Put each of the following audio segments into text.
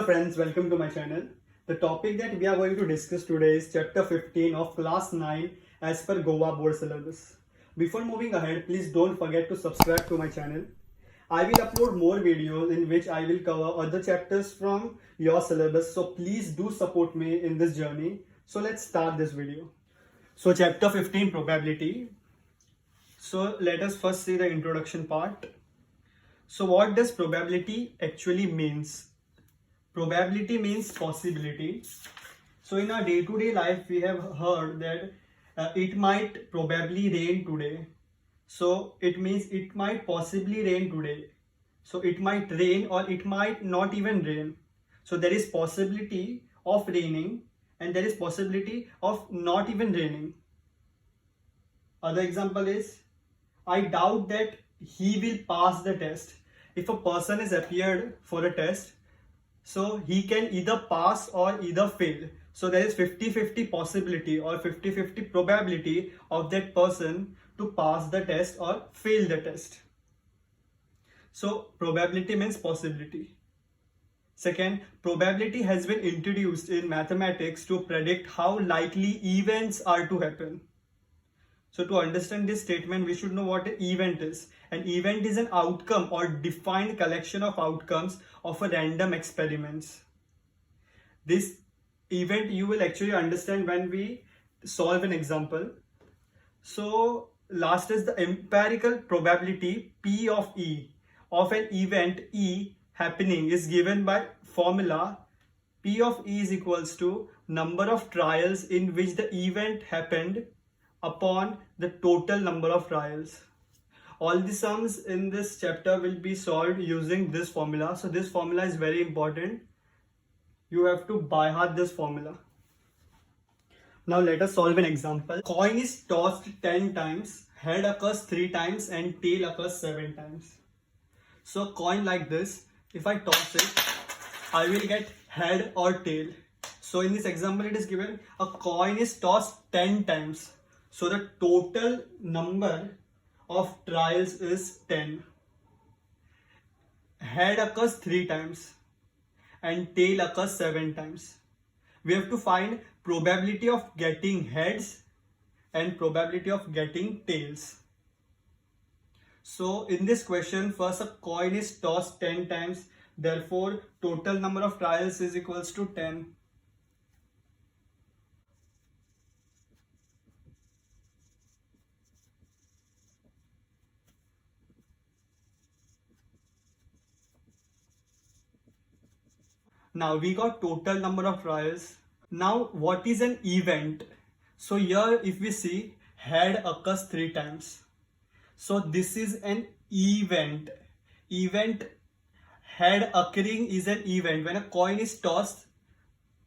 Hello friends, welcome to my channel. The topic that we are going to discuss today is chapter 15 of class 9 as per Goa Board syllabus. Before moving ahead, please don't forget to subscribe to my channel. I will upload more videos in which I will cover other chapters from your syllabus, so please do support me in this journey. So let's start this video. So chapter 15, probability. So let us first see the introduction part. So what does probability actually means? Probability means possibility. So in our day-to-day life, we have heard that it might probably rain today. So it means it might possibly rain today. So it might rain or it might not even rain. So there is possibility of raining and there is possibility of not even raining. Other example is, I doubt that he will pass the test. If a person is appeared for a test, so he can either pass or either fail. So there is 50-50 possibility or 50-50 probability of that person to pass the test or fail the test. So probability means possibility. Second, probability has been introduced in mathematics to predict how likely events are to happen. So to understand this statement, we should know what an event is. An event is an outcome or defined collection of outcomes of a random experiments. This event you will actually understand when we solve an example. So last is the empirical probability P of E of an event E happening is given by formula P of E is equals to number of trials in which the event happened upon the total number of trials. All the sums in this chapter will be solved using this formula. So this formula is very important. You have to by heart this formula. Now let us solve an example. Coin is tossed 10 times, head occurs 3 times and tail occurs 7 times. So coin like this, if I toss it, I will get head or tail. So in this example it is given a coin is tossed 10 times. So the total number of trials is 10. Head occurs 3 times and tail occurs 7 times. We have to find probability of getting heads and probability of getting tails. So in this question, first a coin is tossed 10 times. Therefore, total number of trials is equals to 10. Now we got total number of trials. Now what is an event? So here if we see, head occurs 3 times. So this is an event. Event, head occurring is an event. When a coin is tossed,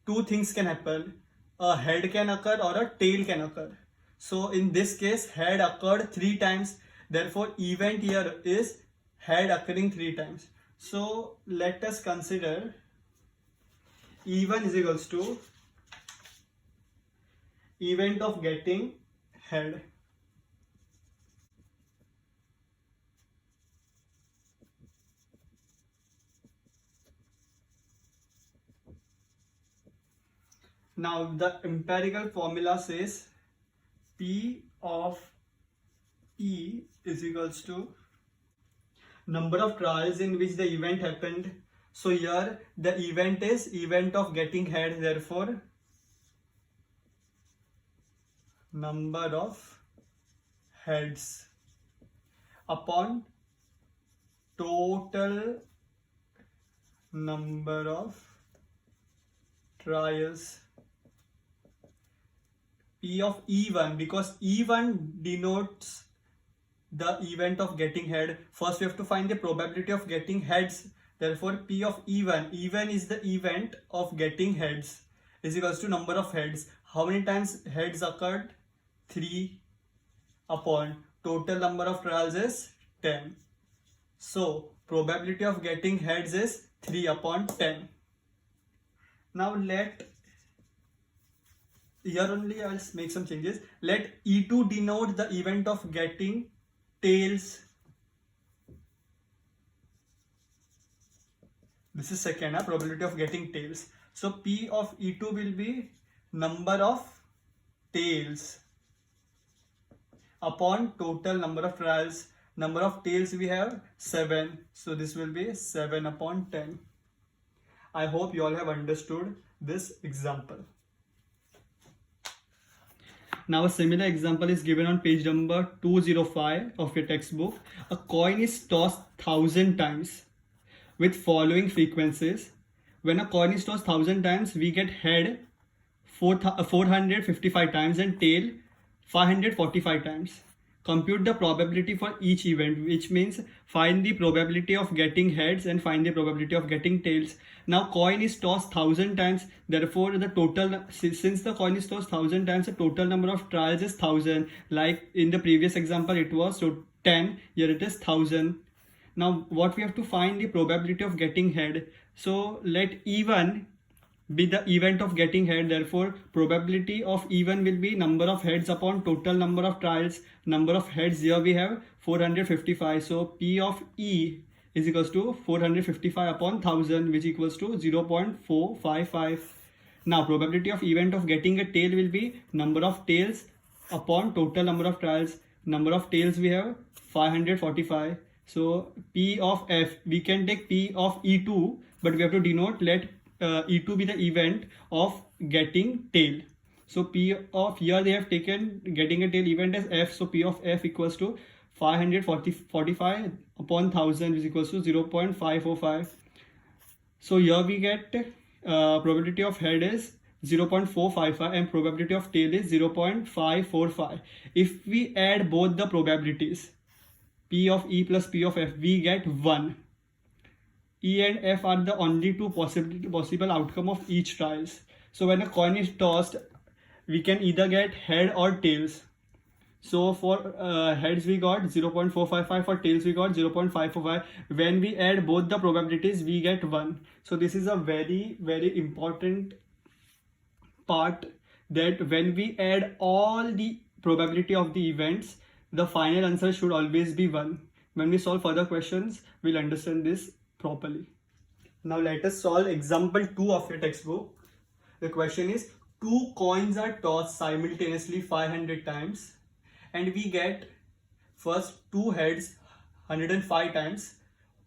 two things can happen. A head can occur or a tail can occur. So in this case, head occurred 3 times. Therefore event here is head occurring 3 times. So let us consider E1 is equals to event of getting head. Now the empirical formula says P of E is equals to number of trials in which the event happened. So here the event is event of getting head, therefore number of heads upon total number of trials. P of E1, because E1 denotes the event of getting head. First we have to find the probability of getting heads. Therefore P of E1, E1 is the event of getting heads, is equals to number of heads. How many times heads occurred? 3 upon total number of trials is 10. So probability of getting heads is 3 upon 10. Now here only I'll make some changes. Let E2 denote the event of getting tails. This is second, probability of getting tails. So P of E2 will be number of tails upon total number of trials. Number of tails we have 7. So this will be 7 upon 10. I hope you all have understood this example. Now a similar example is given on page number 205 of your textbook. A coin is tossed 1000 times with following frequencies. When a coin is tossed 1000 times, we get head 455 times and tail 545 times. Compute the probability for each event, which means find the probability of getting heads and find the probability of getting tails. Now coin is tossed 1000 times, therefore the total, since the coin is tossed 1000 times, the total number of trials is 1000. Like in the previous example it was 10, here it is 1000. Now what we have to find the probability of getting head. So let E1 be the event of getting head, therefore probability of E1 will be number of heads upon total number of trials. Number of heads here we have 455, so P of E is equals to 455 upon 1000, which equals to 0.455. Now probability of event of getting a tail will be number of tails upon total number of trials. Number of tails we have 545, so P of F, we can take P of E2, but we have to denote, let E2 be the event of getting tail. So P of, here they have taken getting a tail event as F, so P of F equals to 545 upon 1000, which is equals to 0.545. So here we get probability of head is 0.455 and probability of tail is 0.545. If we add both the probabilities, P of E plus P of F, we get 1. E and F are the only two possible outcome of each trials. So when a coin is tossed, we can either get head or tails. So for heads we got 0.455, for tails we got 0.545. When we add both the probabilities, we get 1. So this is a very important part, that when we add all the probability of the events, the final answer should always be 1. When we solve further questions, we'll understand this properly. Now let us solve example 2 of your textbook. The question is, 2 coins are tossed simultaneously 500 times and we get first 2 heads 105 times,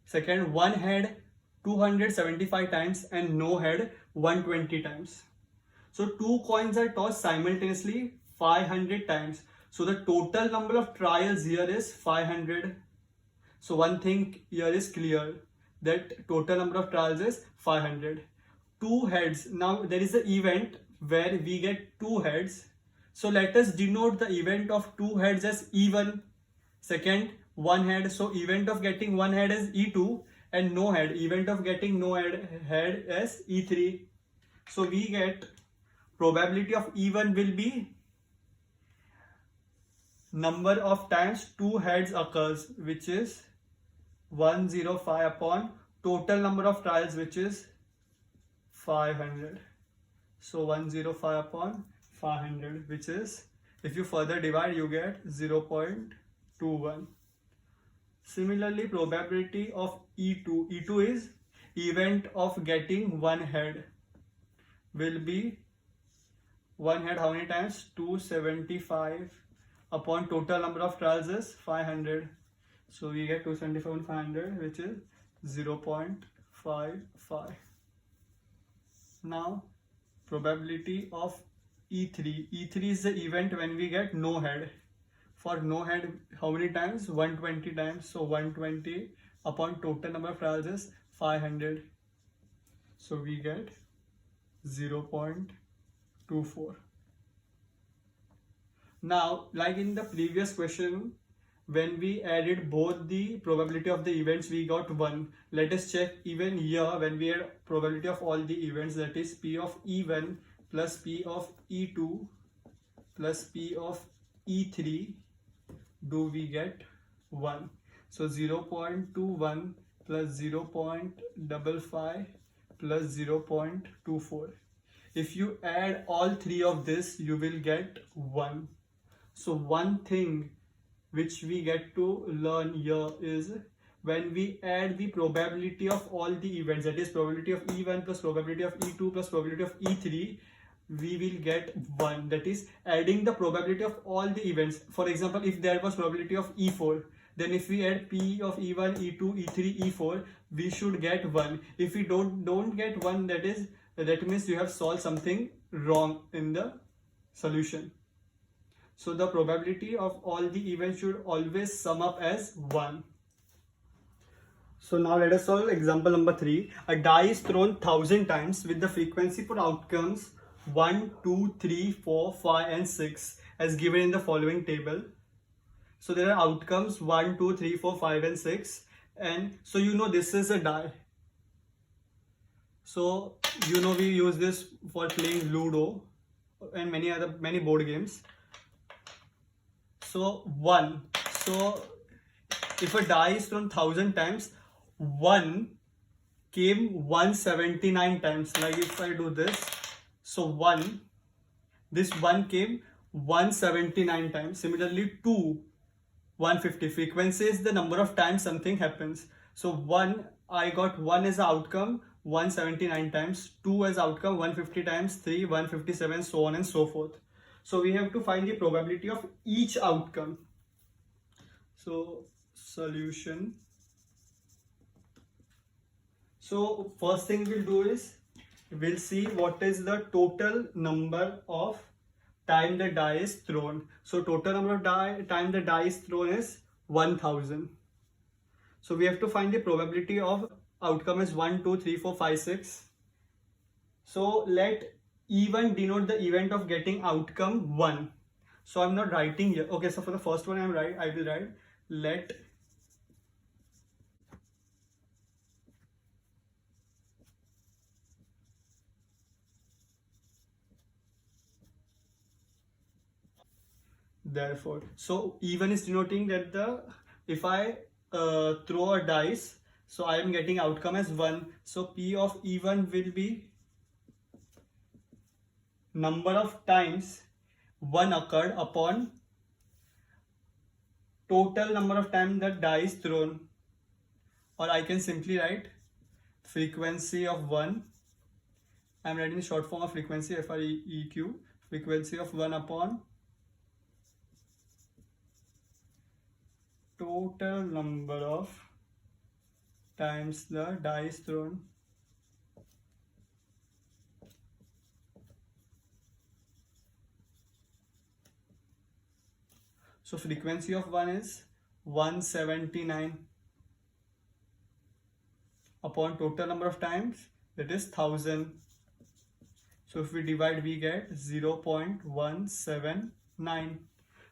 second 1 head 275 times and no head 120 times. So 2 coins are tossed simultaneously 500 times. So the total number of trials here is 500. So one thing here is clear, that total number of trials is 500. 2 heads. Now there is an event where we get 2 heads. So let us denote the event of 2 heads as E1. Second, 1 head. So event of getting 1 head is E2 and no head. Event of getting no head as E3. So we get probability of E1 will be number of times 2 heads occurs, which is 105 upon total number of trials, which is 500. So 105 upon 500, which is, if you further divide, you get 0.21. Similarly, probability of E2. E2 is event of getting 1 head, will be 1 head how many times? 275 upon total number of trials is 500. So we get 275 on 500, which is 0.55. Now probability of E3. E3 is the event when we get no head. For no head, how many times? 120 times. So 120 upon total number of trials is 500. So we get 0.24. Now, like in the previous question, when we added both the probability of the events, we got 1. Let us check even here when we add probability of all the events, that is P of E1 plus P of E2 plus P of E3, do we get 1? So 0.21 plus 0.55 plus 0.24. If you add all 3 of this, you will get 1. So one thing which we get to learn here is when we add the probability of all the events, that is probability of E1 plus probability of E2 plus probability of E3, we will get 1. That is adding the probability of all the events. For example, if there was probability of E4, then if we add P of E1, E2, E3, E4, we should get 1. If we don't get 1, that means you have solved something wrong in the solution. So the probability of all the events should always sum up as 1. So now let us solve example number 3. A die is thrown 1000 times with the frequency for outcomes 1, 2, 3, 4, 5 and 6 as given in the following table. So there are outcomes 1, 2, 3, 4, 5 and 6, and so you know this is a die. So you know we use this for playing Ludo and many board games. So 1. So if a die is thrown 1000 times, 1 came 179 times. Like if I do this, so this 1 came 179 times. Similarly 2, 150. Frequency is the number of times something happens. So 1, I got 1 as the outcome 179 times, 2 as outcome 150 times, 3 157, so on and so forth. So we have to find the probability of each outcome. So solution. So first thing we'll do is we'll see what is the total number of time the die is thrown. So total number of time the die is thrown is 1000. So we have to find the probability of outcome is 1, 2, 3, 4, 5, 6. So let E1 denote the event of getting outcome 1. So I'm not writing here. Okay, so for the first one I will write let therefore. So E1 is denoting that if I throw a dice, so I am getting outcome as 1. So P of E1 will be number of times 1 occurred upon total number of times the die is thrown, or I can simply write frequency of 1. I am writing the short form of frequency, FREQ, frequency of 1 upon total number of times the die is thrown. So frequency of 1 is 179 upon total number of times, that is 1000. So if we divide, we get 0.179.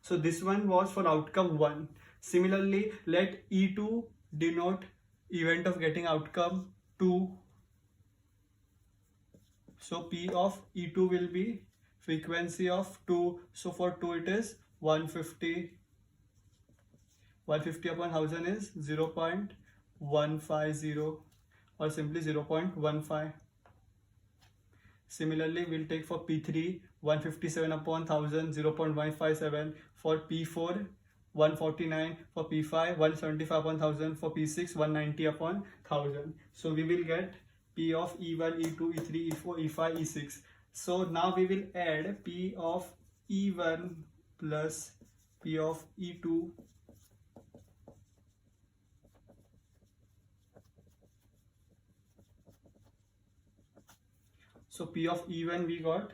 So this one was for outcome 1. Similarly, let E2 denote event of getting outcome 2. So P of E2 will be frequency of 2. So for 2 it is 150. 150 upon 1000 is 0.150 or simply 0.15. Similarly, we'll take for P3 157 upon 1000, 0.157. For P4 149, for P5 175 upon 1000, for P6 190 upon 1000. So we will get P of E1, E2, E3, E4, E5, E6. So now we will add P of E1 plus P of E2 so P of E1 we got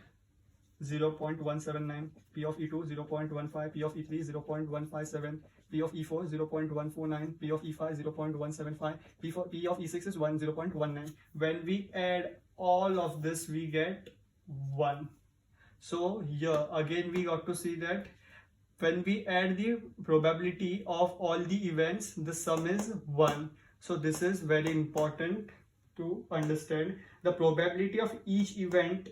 0.179, P of E2 0.15, P of E3 0.157, P of E4 0.149, P of E5 0.175, P of E6 is 0.19. When we add all of this, we get 1. So here again we got to see that when we add the probability of all the events, the sum is 1. So this is very important to understand. The probability of each event,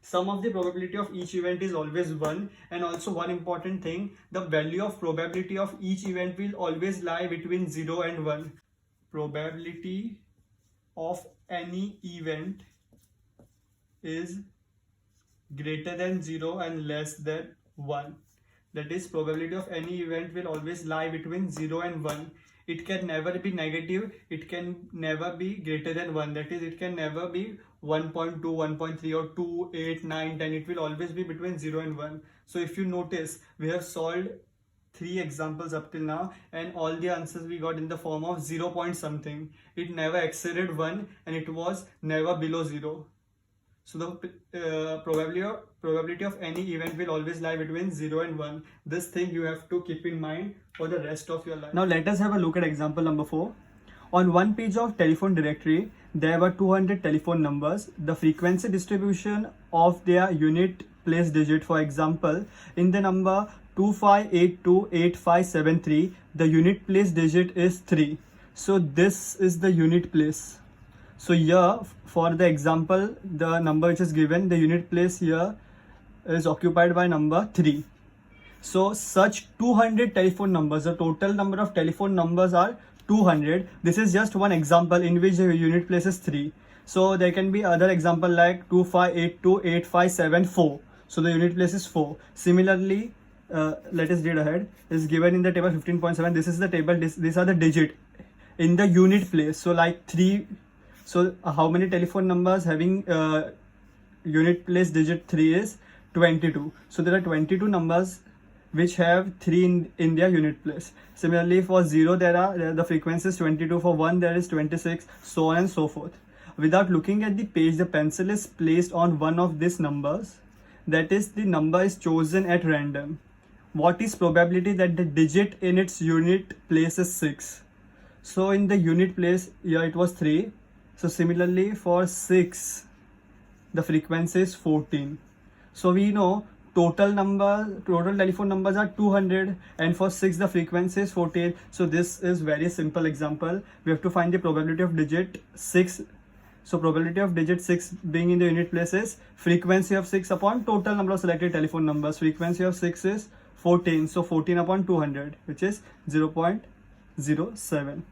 sum of the probability of each event is always 1. And also one important thing, the value of probability of each event will always lie between 0 and 1. Probability of any event is greater than 0 and less than 1. That is, probability of any event will always lie between 0 and 1. it can never be negative, it can never be greater than 1, that is it can never be 1.2, 1.3 or 2, 8, 9, 10, it will always be between 0 and 1. So if you notice, we have solved 3 examples up till now and all the answers we got in the form of 0 point something. It never exceeded 1 and it was never below 0. So the probability of any event will always lie between 0 and 1. This thing you have to keep in mind for the rest of your life. Now let us have a look at example number 4. On one page of telephone directory, there were 200 telephone numbers. The frequency distribution of their unit place digit, for example, in the number 25828573, the unit place digit is 3. So this is the unit place. So here for the example, the number which is given, the unit place here is occupied by number 3. So such 200 telephone numbers, the total number of telephone numbers are 200. This is just one example in which the unit place is 3. So there can be other example like 25828574. So the unit place is 4. Similarly, let us read ahead. Is given in the table 15.7. This is the table. These are the digit in the unit place. So like 3. So how many telephone numbers having unit place digit 3 is 22. So there are 22 numbers which have 3 in their unit place. Similarly for 0 the frequency is 22. For 1 there is 26, so on and so forth. Without looking at the page, the pencil is placed on one of these numbers. That is, the number is chosen at random. What is probability that the digit in its unit place is 6? So in the unit place here it was 3. So similarly for 6 the frequency is 14. So we know total telephone numbers are 200 and for 6 the frequency is 14. So this is very simple example. We have to find the probability of digit 6. So probability of digit 6 being in the unit place is frequency of 6 upon total number of selected telephone numbers. Frequency of 6 is 14. So 14 upon 200, which is 0.07.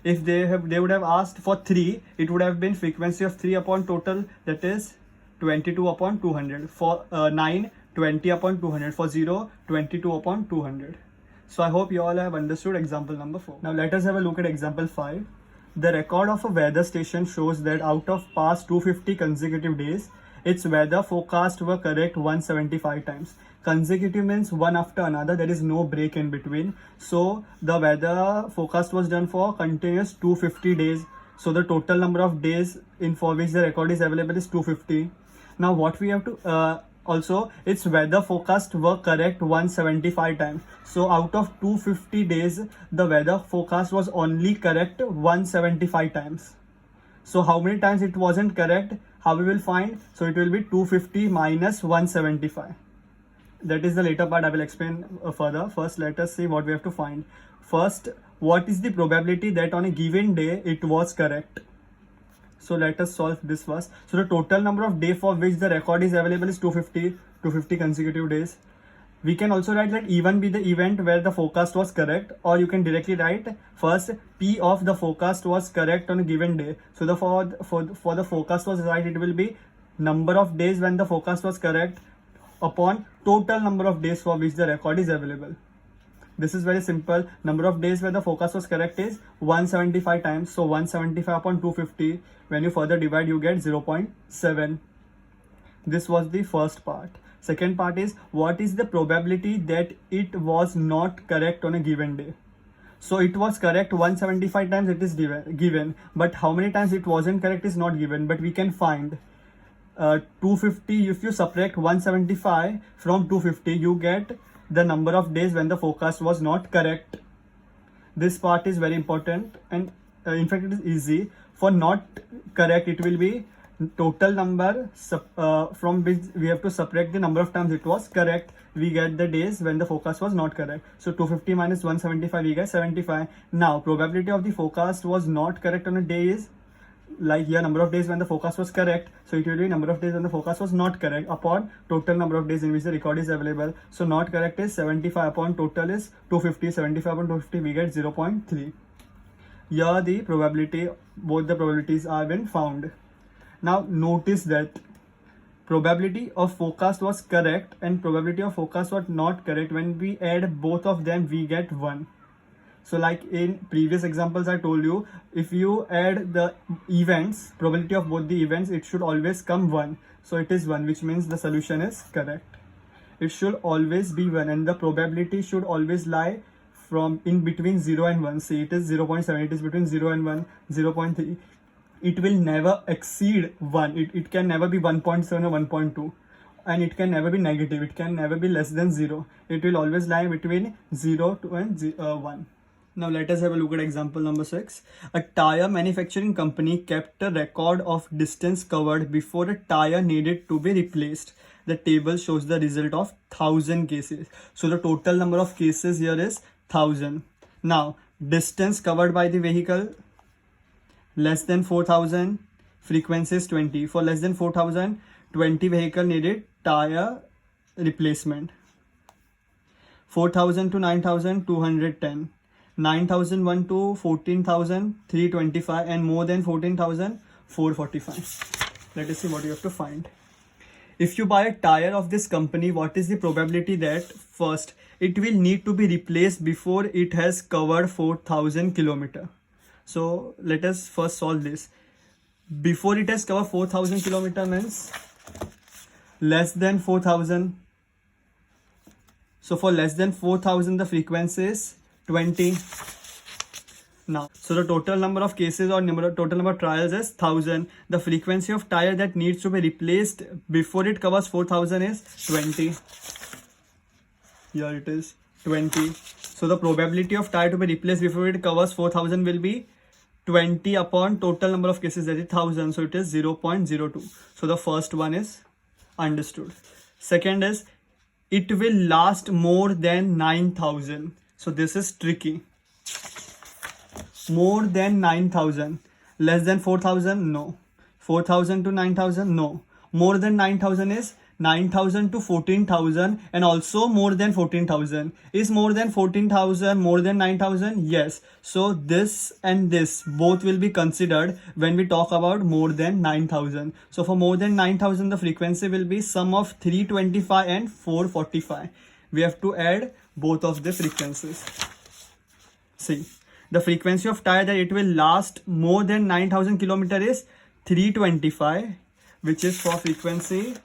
If they would have asked for 3, it would have been frequency of 3 upon total, that is 22 upon 200. For 9, 20 upon 200. For 0, 22 upon 200. So I hope you all have understood example number 4. Now let us have a look at example 5. The record of a weather station shows that out of past 250 consecutive days, its weather forecast were correct 175 times. Consecutive means one after another, there is no break in between. So the weather forecast was done for continuous 250 days. So the total number of days for which the record is available is 250. Now what we have to also, its weather forecast were correct 175 times. So out of 250 days, the weather forecast was only correct 175 times. So how many times it wasn't correct? How we will find? So it will be 250 minus 175. That is the later part I will explain further. First, let us see what we have to find. First, what is the probability that on a given day it was correct? So let us solve this first. So the total number of days for which the record is available is 250 consecutive days. We can also write that even be the event where the forecast was correct, or you can directly write first P of the forecast was correct on a given day. So the for the forecast was right, it will be number of days when the forecast was correct upon total number of days for which the record is available. This is very simple. Number of days where the forecast was correct is 175 times. So 175 upon 250. When you further divide, you get 0.7. This was the first part. Second part is, what is the probability that it was not correct on a given day? So it was correct 175 times, it is given. But how many times it wasn't correct is not given. But we can find 250. If you subtract 175 from 250, you get the number of days when the forecast was not correct. This part is very important, and in fact it is easy. For not correct, it will be total number from which we have to subtract the number of times it was correct. We get the days when the forecast was not correct. So 250 minus 175, we get 75. Now probability of the forecast was not correct on a day is, like here, number of days when the forecast was correct. So it will be number of days when the forecast was not correct upon total number of days in which the record is available. So not correct is 75 upon total is 250. 75 upon 250, we get 0.3. Here the probability, both the probabilities are been found. Now notice that probability of forecast was correct and probability of forecast was not correct. When we add both of them, we get 1. So like in previous examples I told you, if you add the events, probability of both the events, it should always come 1. So it is 1, which means the solution is correct. It should always be 1, and the probability should always lie from in between 0 and 1. See, it is 0.7, it is between 0 and 1, 0.3. It will never exceed 1. It can never be 1.7 or 1.2. And it can never be negative. It can never be less than 0. It will always lie between 0 to and 1. Now let us have a look at example number 6. A tire manufacturing company kept a record of distance covered before a tire needed to be replaced. The table shows the result of 1000 cases. So the total number of cases here is 1000. Now distance covered by the vehicle, less than 4000, frequency is 20. For less than 4000, 20 vehicle needed tire replacement. 4000 to 9000, 210. 9001 to 14,000, 325, and more than 14,000, 445. Let us see what you have to find. If you buy a tire of this company, what is the probability that first it will need to be replaced before it has covered 4,000 kilometer? So let us first solve this. Before it has covered 4,000 kilometer means less than 4,000. So for less than 4,000, the frequency is 20. Now, so the total number of cases or total number of trials is 1000. The frequency of tire that needs to be replaced before it covers 4,000 is 20. Here it is 20. So the probability of tire to be replaced before it covers 4,000 will be 20 upon total number of cases, that is 1000. So it is 0.02. So the first one is understood. Second is it will last more than 9,000. So this is tricky. More than 9,000. Less than 4,000? No. 4,000 to 9,000? No. More than 9,000 is 9,000 to 14,000, and also more than 14,000. Is more than 14,000 more than 9,000? Yes. So this and this both will be considered when we talk about more than 9,000. So for more than 9,000, the frequency will be sum of 325 and 445. We have to add both of the frequencies. See, the frequency of tire that it will last more than 9,000 kilometer is 325, which is for frequency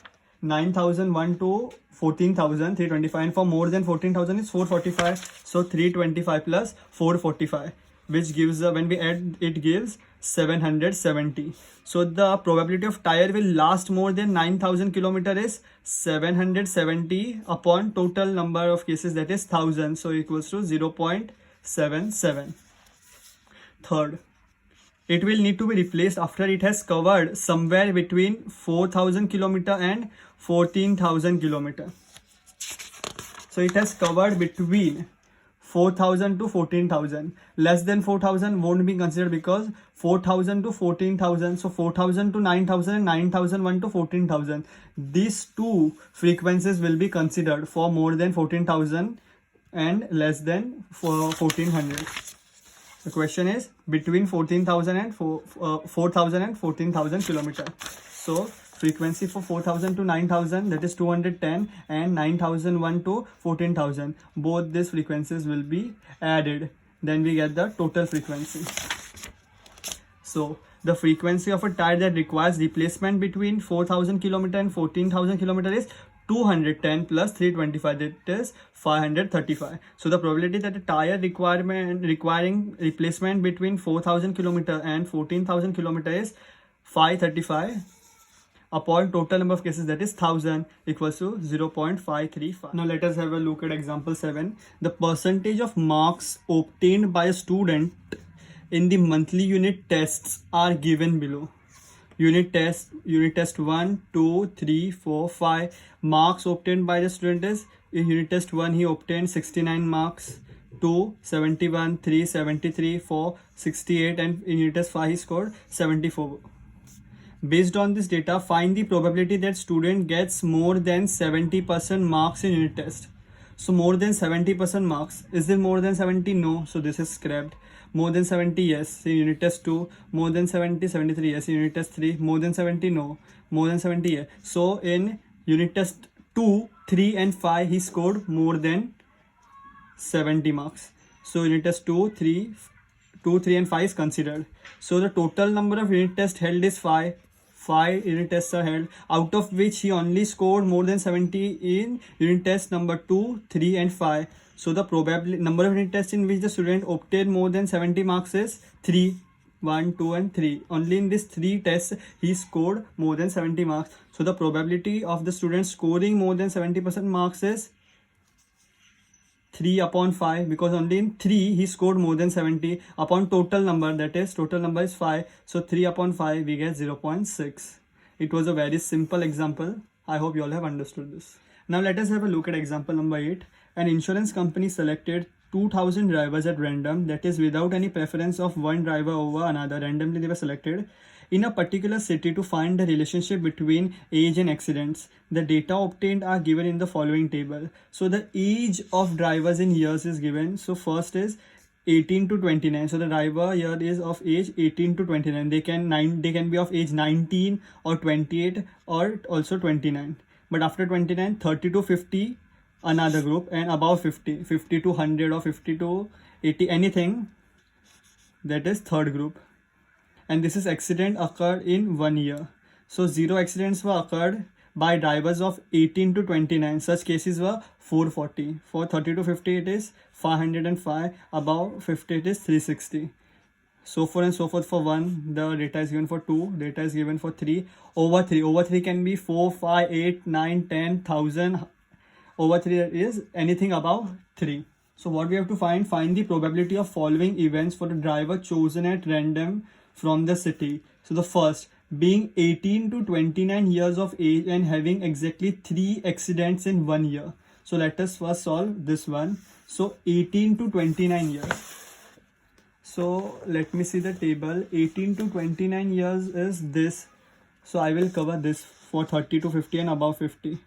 9,001 to 14,000, 325, and for more than 14,000 is 445. So 325 plus 445, which gives when we add it gives 770. So the probability of tire will last more than 9,000 kilometer is 770 upon total number of cases, that is 1000. So equals to 0.77. Third, it will need to be replaced after it has covered somewhere between 4,000 kilometer and 14,000 kilometer. So it has covered between 4,000 to 14,000. Less than 4,000 won't be considered because 4,000 to 14,000. So 4,000 to 9,000 and 9,001 to 14,000. These two frequencies will be considered for more than 14,000 and less than 1,400. The question is between 14,000 and 4,000 and 14,000 kilometer. So frequency for 4,000 to 9,000, that is 210, and 9,001 to 14,000. Both these frequencies will be added. Then we get the total frequency. So the frequency of a tire that requires replacement between 4,000 kilometer and 14,000 kilometer is 210 plus 325, that is 535. So the probability that a tire requiring replacement between 4,000 kilometer and 14,000 kilometer is 535 upon total number of cases, that is 1000, equals to 0.535. Now let us have a look at example 7. The percentage of marks obtained by a student in the monthly unit tests are given below. Unit test 1, 2, 3, 4, 5. Marks obtained by the student is, in unit test 1 he obtained 69 marks, 2 71, 3 73, 4 68, and in unit test 5 he scored 74. Based on this data, find the probability that student gets more than 70% marks in unit test. So more than 70% marks. Is it more than 70? No. So this is scrapped. More than 70, yes. In unit test 2, more than 70, 73, yes. In unit test 3, more than 70, no. More than 70, yes. So in unit test 2, 3 and 5, he scored more than 70 marks. So unit test 2, 3, 2, 3 and 5 is considered. So the total number of unit tests held is 5. 5 unit tests are held, out of which he only scored more than 70 in unit test number 2, 3 and 5. So the probability number of unit tests in which the student obtained more than 70 marks is 3. 1, 2 and 3. Only in these 3 tests he scored more than 70 marks. So the probability of the student scoring more than 70% marks is 3 upon 5, because only in 3 he scored more than 70 upon total number, that is total number is 5. So 3 upon 5 we get 0.6. It was a very simple example. I hope you all have understood this. Now let us have a look at example number 8. An insurance company selected 2000 drivers at random, that is without any preference of one driver over another. Randomly they were selected in a particular city to find the relationship between age and accidents. The data obtained are given in the following table. So the age of drivers in years is given. So first is 18 to 29. So the driver here is of age 18 to 29. They can be of age 19 or 28 or also 29. But after 29, 30 to 50 another group, and above 50, 50 to 100 or 50 to 80, anything, that is third group. And this is accident occurred in 1 year. So 0 accidents were occurred by drivers of 18 to 29. Such cases were 440. For 30 to 50 it is 505. Above 50 it is 360. So forth and so forth. For 1 the data is given, for 2 data is given, for 3 over 3. Over 3 can be 4, 5, 8, 9, 10, 1000. Over 3 is anything above 3. So what we have to find the probability of following events for the driver chosen at random from the city. So the first, being 18 to 29 years of age and having exactly 3 accidents in 1 year. So let us first solve this one. So 18 to 29 years. So let me see the table. 18 to 29 years is this. So I will cover this for 30 to 50 and above 50.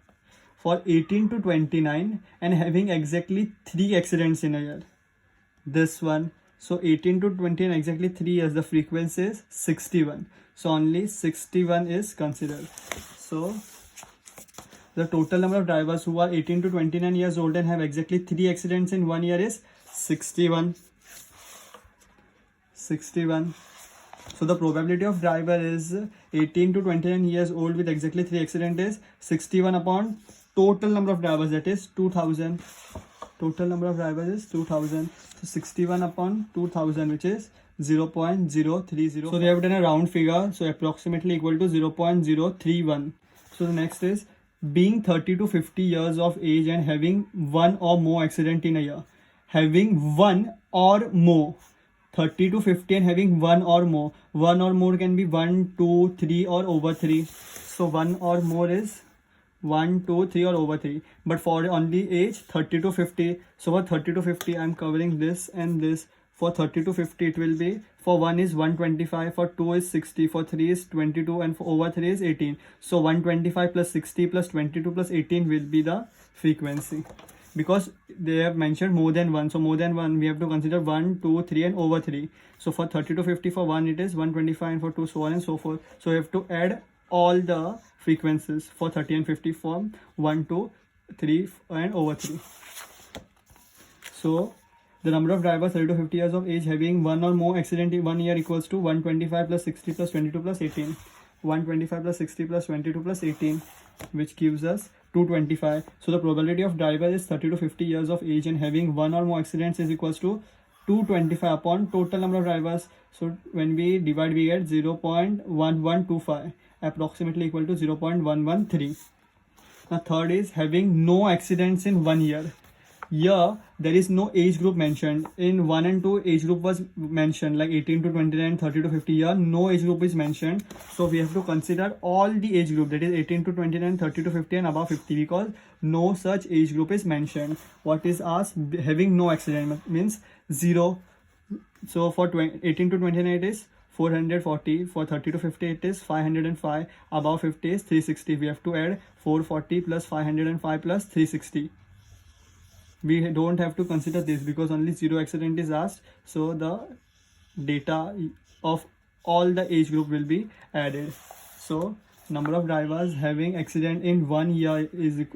For 18 to 29 and having exactly 3 accidents in a year. This one. So 18 to 20 and exactly 3 years, the frequency is 61. So only 61 is considered. So the total number of drivers who are 18 to 29 years old and have exactly 3 accidents in 1 year is 61. 61. So the probability of driver is 18 to 29 years old with exactly 3 accidents is 61 upon total number of drivers, that is 2000. Total number of drivers is 2000. So 61 upon 2000, which is 0.030. So they have done a round figure, so approximately equal to 0.031. So the next is being 30 to 50 years of age and having 1 or more accident in a year. Having 1 or more. 30 to 50 and having 1 or more. 1 or more can be 1, 2, 3 or over 3. So 1 or more is 1, 2, 3 or over 3. But for only age 30 to 50. So for 30 to 50 I am covering this and this. For 30 to 50 it will be, for 1 is 125, for 2 is 60, for 3 is 22 and for over 3 is 18. So 125 plus 60 plus 22 plus 18 will be the frequency. Because they have mentioned more than 1. So more than 1 we have to consider 1, 2, 3 and over 3. So for 30 to 50 for 1 it is 125 and for 2 so on and so forth. So you have to add all the frequencies for 30 and 50 from 1, 2, 3 and over 3. So the number of drivers 30 to 50 years of age having 1 or more accident in 1 year equals to 125 plus 60 plus 22 plus 18. 125 plus 60 plus 22 plus 18, which gives us 225. So the probability of driver is 30 to 50 years of age and having 1 or more accidents is equals to 225 upon total number of drivers. So when we divide we get 0.1125, approximately equal to 0.113. Now third is having no accidents in 1 year. Here there is no age group mentioned. In 1 and 2 age group was mentioned, like 18 to 29, 30 to 50. Here no age group is mentioned. So we have to consider all the age group, that is 18 to 29, 30 to 50 and above 50, because no such age group is mentioned. What is asked? Having no accident means 0. So for 18 to 29 it is 440, for 30 to 50 it is 505, above 50 is 360. We have to add 440 plus 505 plus 360. We don't have to consider this because only 0 accident is asked. So the data of all the age group will be added. So Number of drivers having accident in 1 year is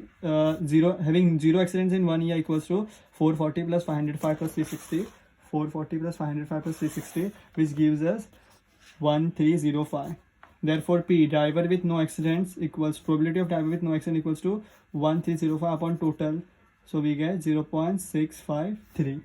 zero. Having zero accidents in 1 year equals to 440 plus 505 plus 360. 440 plus 505 plus 360, which gives us 1305. Therefore, P, driver with no accidents, equals probability of driver with no accident equals to 1305 upon total. So we get 0.653.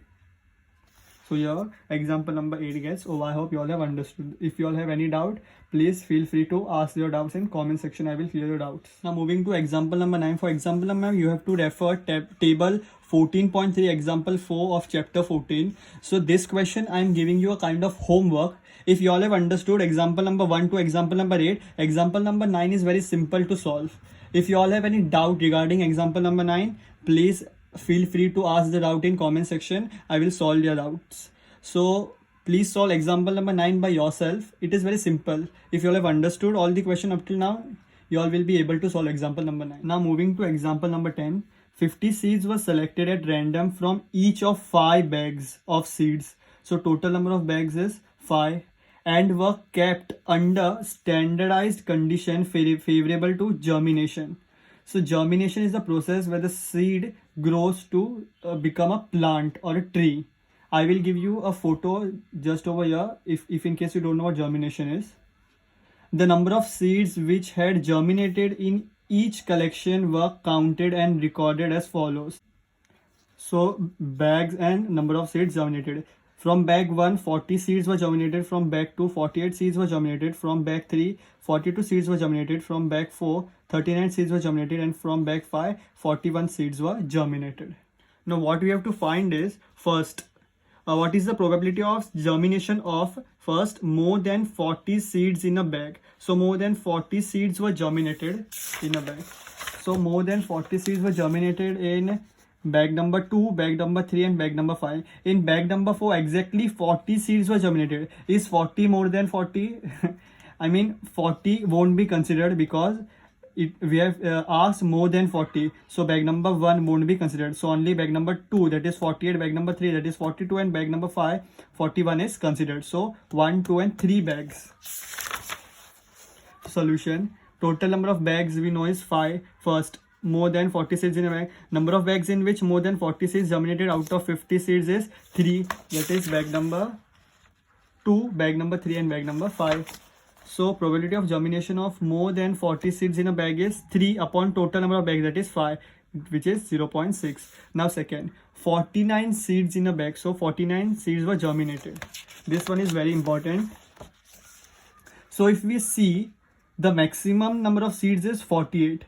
So your example number 8 gets over. I hope you all have understood. If you all have any doubt, please feel free to ask your doubts in comment section. I will clear your doubts. Now moving to example number 9. For example number 9, you have to refer table 14.3 example 4 of chapter 14. So this question I am giving you a kind of homework. If you all have understood example number 1 to example number 8, example number 9 is very simple to solve. If you all have any doubt regarding example number 9, please feel free to ask the doubt in comment section. I will solve your doubts. So please solve example number 9 by yourself. It is very simple. If you all have understood all the question up till now, you all will be able to solve example number 9. Now moving to example number 10. 50 seeds were selected at random from each of 5 bags of seeds. So total number of bags is 5 and were kept under standardized condition favorable to germination. So germination is the process where the seed grows to become a plant or a tree. I will give you a photo just over here if in case you don't know what germination is. The number of seeds which had germinated in each collection were counted and recorded as follows. So bags and number of seeds germinated. From bag 1, 40 seeds were germinated. From bag 2, 48 seeds were germinated. From bag 3, 42 seeds were germinated. From bag 4, 39 seeds were germinated. And from bag 5, 41 seeds were germinated. Now what we have to find is first, what is the probability of germination of first more than 40 seeds in a bag. So more than 40 seeds were germinated in a bag. So more than 40 seeds were germinated in bag number 2, bag number 3 and bag number 5. In bag number 4, exactly 40 seeds were germinated. Is 40 more than 40? I mean 40 won't be considered because we have asked more than 40. So bag number 1 won't be considered. So only bag number 2, that is 48, bag number 3, that is 42 and bag number 5, 41 is considered. So 1, 2 and 3 bags. Solution. Total number of bags we know is 5. First, more than 40 seeds in a bag. Number of bags in which more than 40 seeds germinated out of 50 seeds is 3. That is bag number 2, bag number 3 and bag number 5. So probability of germination of more than 40 seeds in a bag is 3 upon total number of bags, that is 5, which is 0.6. Now second, 49 seeds in a bag. So 49 seeds were germinated. This one is very important. So if we see, the maximum number of seeds is 48.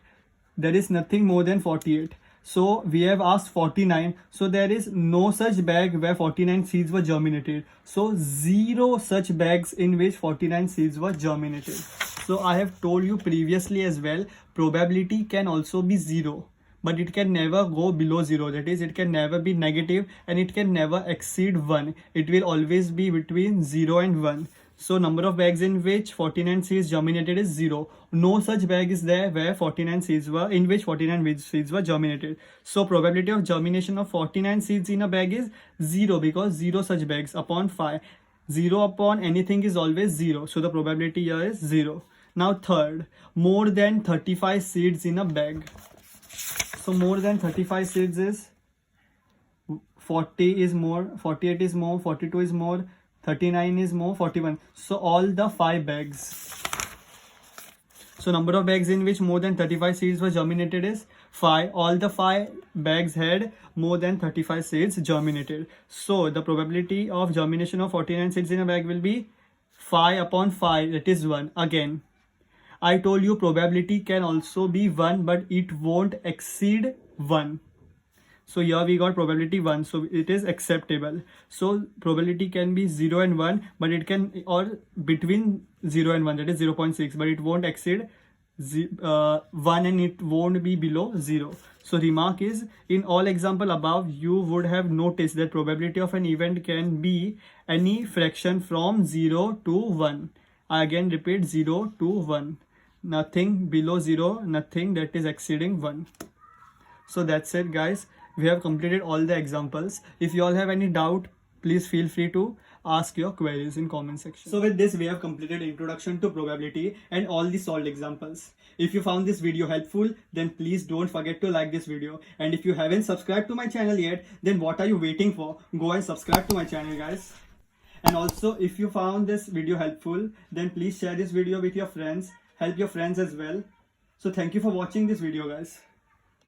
There is nothing more than 48. So we have asked 49. So there is no such bag where 49 seeds were germinated. So 0 such bags in which 49 seeds were germinated. So I have told you previously as well, probability can also be 0. But it can never go below 0. That is, it can never be negative and it can never exceed 1. It will always be between 0 and 1. So number of bags in which 49 seeds germinated is 0. No such bag is there where 49 seeds were in which 49 seeds were germinated. So probability of germination of 49 seeds in a bag is 0 because 0 such bags upon 5. 0 upon anything is always 0. So the probability here is 0. Now third, more than 35 seeds in a bag. So more than 35 seeds is 40 is more, 48 is more, 42 is more, 39 is more, 41. So all the 5 bags. So number of bags in which more than 35 seeds were germinated is 5. All the 5 bags had more than 35 seeds germinated. So the probability of germination of 49 seeds in a bag will be 5 upon 5, that is 1. Again, I told you probability can also be 1 but it won't exceed 1. So here we got probability 1, so it is acceptable. So probability can be 0 and 1, but it can, or between 0 and 1, that is 0.6, but it won't exceed 1 and it won't be below 0. So remark is, in all example above, you would have noticed that probability of an event can be any fraction from 0 to 1. I again repeat, 0 to 1. Nothing below 0, nothing that is exceeding 1. So that's it guys. We have completed all the examples. If you all have any doubt, please feel free to ask your queries in comment section. So with this, we have completed introduction to probability and all the solved examples. If you found this video helpful, then please don't forget to like this video. And if you haven't subscribed to my channel yet, then what are you waiting for? Go and subscribe to my channel, guys. And also, if you found this video helpful, then please share this video with your friends. Help your friends as well. So thank you for watching this video, guys.